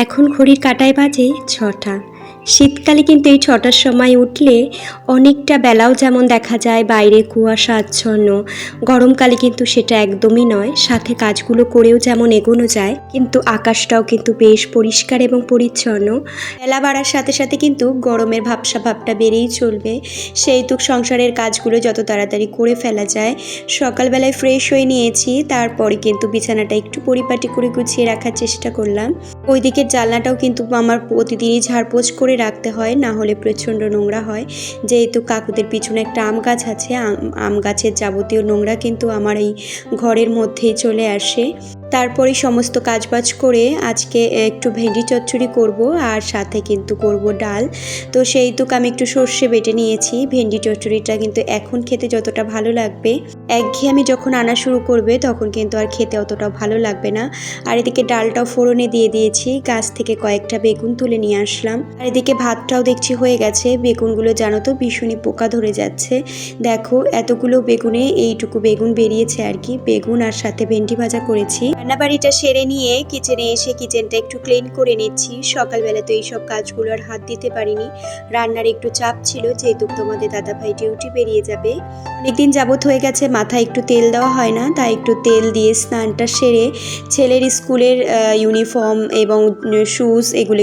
এখন ঘড়ির কাঁটায় বাজে ৬টা। শীতকালে কিন্তু এই ৬টার সময় উঠলে অনেকটা বেলাও যেমন দেখা যায়, বাইরে কুয়াশা আচ্ছন্ন। গরমকালে কিন্তু সেটা একদমই নয়, সাথে কাজগুলো করেও যেমন এগোনো যায়, কিন্তু আকাশটাও কিন্তু বেশ পরিষ্কার এবং পরিচ্ছন্ন। বেলা বাড়ার সাথে সাথে কিন্তু গরমের ভাবটা বেড়েই চলবে। সেইটুক সংসারের কাজগুলো যত তাড়াতাড়ি করে ফেলা যায়। সকালবেলায় ফ্রেশ হয়ে নিয়েছি, তারপরে কিন্তু বিছানাটা একটু পরিপাটি করে গুছিয়ে রাখার চেষ্টা করলাম। ওই দিকের জানলাটাও কিন্তু আমার প্রতিদিনই ঝাড়পোছ করে রাখতে হয়, না হলে প্রচণ্ড নোংরা হয়। যেহেতু কাকুদের পিছনে একটা আম গাছ আছে, আম গাছের যাবতীয় নোংরা কিন্তু আমার এই ঘরের মধ্যেই চলে আসে। তারপরে সমস্ত কাজবাজ করে আজকে একটু ভেন্ডি চচ্চড়ি করব, আর সাথে কিন্তু করব ডাল। তো সেইটুক আমি একটু সর্ষে বেটে নিয়েছি। ভেন্ডি চচ্চড়িটা কিন্তু এখন খেতে যতটা ভালো লাগবে, একঘেয়েমি যখন আনা শুরু করবে তখন কিন্তু আর খেতে অতটাও ভালো লাগবে না। আর এদিকে ডালটাও ফোড়নে দিয়ে দিয়েছি, গাছ থেকে কয়েকটা বেগুন তুলে নিয়ে আসলাম। আর এদিকে ভাতটাও দেখছি হয়ে গেছে। বেগুনগুলো জানো তো ভীষণই পোকা ধরে যাচ্ছে। দেখো এতগুলো বেগুনে এইটুকু বেগুন বেরিয়েছে আর কি। বেগুন আর সাথে ভেন্ডি ভাজা করেছি। রান্নাবাড়িটা সেরে নিয়ে কিচেনে এসে কিচেনটা একটু ক্লিন করে নিচ্ছি। সকালবেলা তো এইসব কাজগুলো আর হাত দিতে পারিনি, রান্নার একটু চাপ ছিল, যেহেতু তোমাদের দাদাভাই ডিউটি বেরিয়ে যাবে। অনেকদিন যাবত হয়ে গেছে মাথায় একটু তেল দেওয়া হয় না, তাই একটু তেল দিয়ে স্নানটা সেরে ছেলের স্কুলের ইউনিফর্ম এবং শুজ এগুলো